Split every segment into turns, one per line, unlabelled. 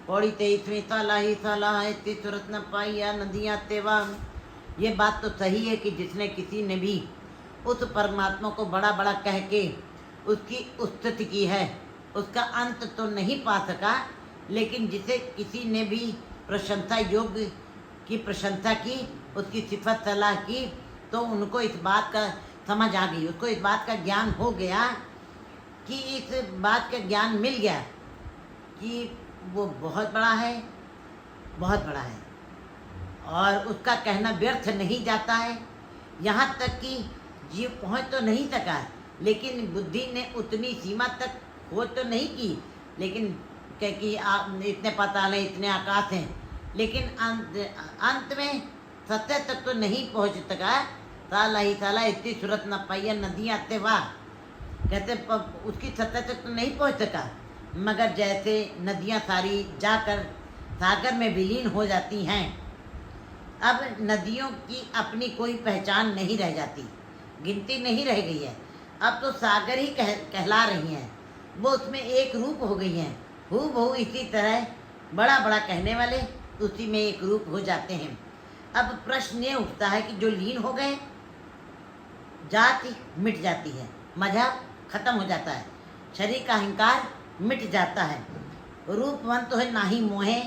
पौड़ी 23वीं साला ही साला इतनी सूरत न पाई या नदियाँ तेवा। ये बात तो सही है कि जिसने किसी ने भी उस परमात्मा को बड़ा बड़ा कह के उसकी स्तुति की है, उसका अंत तो नहीं पा सका, लेकिन जिसे किसी ने भी प्रशंसा योग्य की प्रशंसा की, उसकी सिफत सलाह की, तो उनको इस बात का समझ आ गई, उसको इस बात का ज्ञान हो गया कि इस बात का ज्ञान मिल गया कि वो बहुत बड़ा है, बहुत बड़ा है, और उसका कहना व्यर्थ नहीं जाता है। यहाँ तक कि जीव पहुँच तो नहीं सका, लेकिन बुद्धि ने उतनी सीमा तक खोज तो नहीं की, लेकिन कह कि इतने पाताल हैं, इतने आकाश हैं, लेकिन अंत में सत्य तक तो नहीं पहुँच सका। साला ही साला इतनी सूरत न पाई नदियाँ तेवा, कहते उसकी सत्य तक तो नहीं पहुँच सका, मगर जैसे नदियाँ सारी जाकर सागर में विलीन हो जाती हैं, अब नदियों की अपनी कोई पहचान नहीं रह जाती, गिनती नहीं रह गई है, अब तो सागर ही कहला रही हैं, वो उसमें एक रूप हो गई हैं। हूबहू इसी तरह बड़ा बड़ा कहने वाले उसी में एक रूप हो जाते हैं। अब प्रश्न ये उठता है कि जो लीन हो गए, जाति मिट जाती है, मजहब खत्म हो जाता है, शरीर का अहंकार मिट जाता है, रूपवंत तो है नाही मोहे,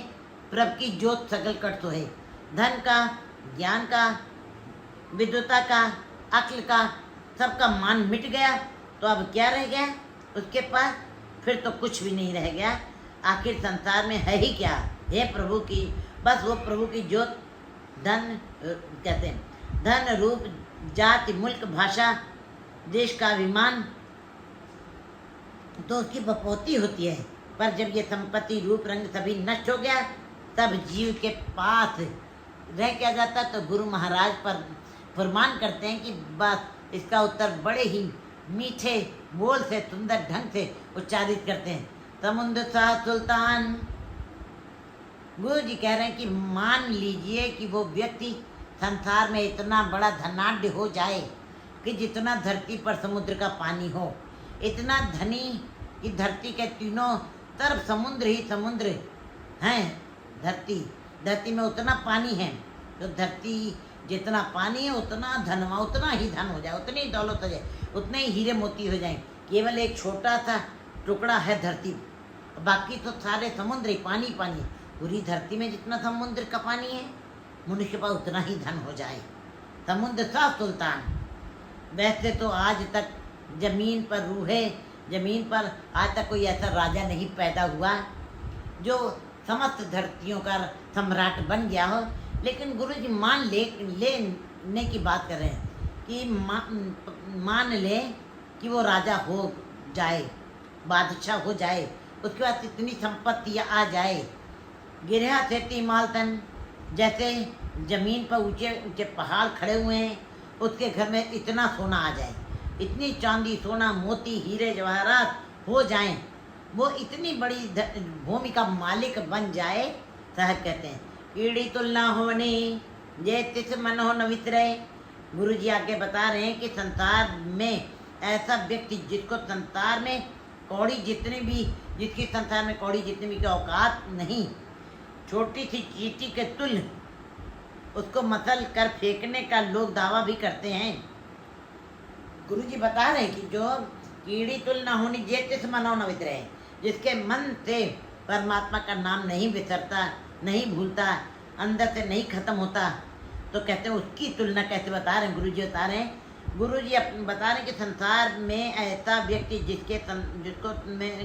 प्रभ की ज्योत सकल कट तो है, धन का, ज्ञान का, विद्वता का, अक्ल का, सबका मान मिट गया, तो अब क्या रह गया उसके पास? फिर तो कुछ भी नहीं रह गया। आखिर संसार में है ही क्या? हे प्रभु की, बस वो प्रभु की ज्योत, धन कहते हैं, धन रूप जाति मुल्क भाषा देश का अभिमान तो उसकी बपौती होती है, पर जब ये संपत्ति रूप रंग सभी नष्ट हो गया, तब जीव के पास रह क्या जाता? तो गुरु महाराज पर फरमान करते हैं कि बस इसका उत्तर बड़े ही मीठे बोल से, सुंदर ढंग से उच्चारित करते हैं। समुद्र सा सुल्तान, गुरु जी कह रहे हैं कि मान लीजिए कि वो व्यक्ति संसार में इतना बड़ा धनाढ्य हो जाए कि जितना धरती पर समुद्र का पानी हो, इतना धनी कि धरती के तीनों तरफ समुद्र ही समुद्र हैं। धरती में उतना पानी है, तो धरती जितना पानी है उतना धनवा, उतना ही धन हो जाए, उतनी ही दौलत हो जाए, उतने ही हीरे मोती हो जाए। केवल एक छोटा सा टुकड़ा है धरती, बाकी तो सारे समुद्र ही पानी पानी। पूरी धरती में जितना समुद्र का पानी है, मनुष्य के पास उतना ही धन हो जाए। समुद्र सा सुल्तान। वैसे तो आज तक जमीन पर रूहे, जमीन पर आज तक कोई ऐसा राजा नहीं पैदा हुआ जो समस्त धरतियों का सम्राट बन गया हो, लेकिन गुरु जी मान लेने की बात कर रहे हैं कि मान ले कि वो राजा हो जाए, बादशाह हो जाए, उसके बाद इतनी संपत्ति आ जाए, गिरहा खेती मालतन, जैसे जमीन पर ऊंचे ऊंचे पहाड़ खड़े हुए हैं, उसके घर में इतना सोना आ जाए, इतनी चांदी सोना मोती हीरे जवाहरात हो जाएं, वो इतनी बड़ी भूमि का मालिक बन जाए। साहब कहते हैं कीड़ी तुलना होने जे तिस मन हो न वितरे। गुरु जी आगे बता रहे हैं कि संसार में ऐसा व्यक्ति जिसको संसार में कौड़ी जितनी भी, जिसकी संसार में कौड़ी जितनी भी की औकात नहीं, छोटी सी चींटी के तुल्य उसको मसल कर फेंकने का लोग दावा भी करते हैं। गुरु जी बता रहे हैं कि जो कीड़ी तुल न होनी जे तिस मनो न वितरे, जिसके मन से परमात्मा का नाम नहीं बिसरता, नहीं भूलता, अंदर से नहीं खत्म होता, तो कहते हैं उसकी तुलना कैसे बता रहे हैं? गुरु जी बता रहे हैं, गुरु जी बता रहे हैं कि संसार में ऐसा व्यक्ति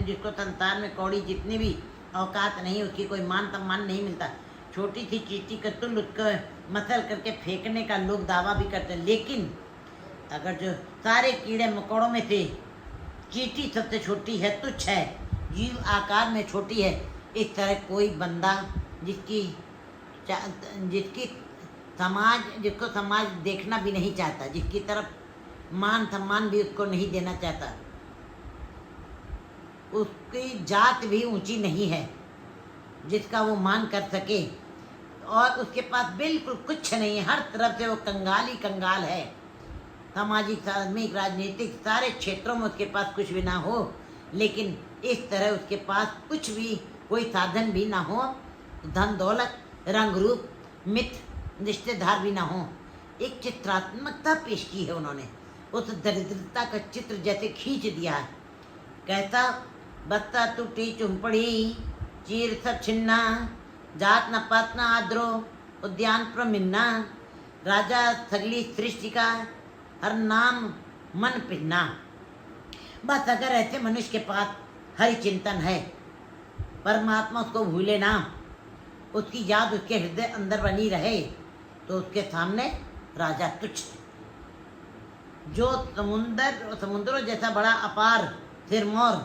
जिसको संसार में कौड़ी जितनी भी औकात नहीं, उसकी कोई मान सम्मान नहीं मिलता, छोटी सी चींटी का तुल्य उसको मसल करके फेंकने का लोग दावा भी करते हैं। लेकिन अगर जो सारे कीड़े मकोड़ों में से चींटी सबसे छोटी है, तुच्छ है, जीव आकार में छोटी है, इस तरह कोई बंदा जिसको समाज देखना भी नहीं चाहता, जिसकी तरफ मान सम्मान भी उसको नहीं देना चाहता, उसकी जात भी ऊंची नहीं है जिसका वो मान कर सके, और उसके पास बिल्कुल कुछ नहीं है, हर तरफ से वो कंगाल ही कंगाल है। सामाजिक, धार्मिक, राजनीतिक सारे क्षेत्रों में उसके पास कुछ भी ना हो, लेकिन इस तरह उसके पास कुछ भी कोई साधन भी ना हो, धन दौलत रंग रूप मित्र रिश्तेदार भी ना हो। एक चित्रात्मकता पेश की है उन्होंने, उस दरिद्रता का चित्र जैसे खींच दिया है। कहता बत्ता टूटी चुमपड़ी चीर सब छिन्ना, जात न पात न आद्रो उद्यान प्रमिन्ना, राजा सगली सृष्टि का हर नाम मन पिन्ना। बस अगर ऐसे मनुष्य के पास हरि चिंतन है, परमात्मा उसको भूले ना, उसकी याद उसके हृदय अंदर बनी रहे, तो उसके सामने राजा तुच्छ है। जो समुद्रों जैसा बड़ा अपार सिरमौर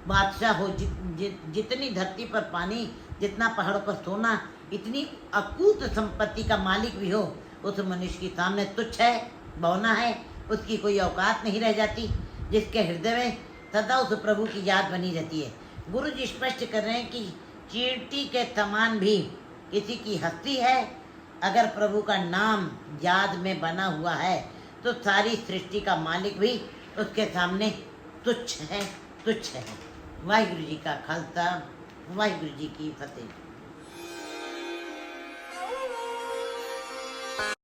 बादशाह हो, जितनी धरती पर पानी, जितना पहाड़ों पर सोना, इतनी अकूत संपत्ति का मालिक भी हो, उस मनुष्य के सामने तुच्छ है, बौना है, उसकी कोई औकात नहीं रह जाती। जिसके हृदय में सदा उस प्रभु की याद बनी रहती है। गुरु जी स्पष्ट कर रहे हैं कि चींटी के समान भी किसी की हस्ती है, अगर प्रभु का नाम याद में बना हुआ है तो सारी सृष्टि का मालिक भी उसके सामने तुच्छ है, तुच्छ है। वाहिगुरु जी का खालसा, वाहिगुरु जी की फतेह।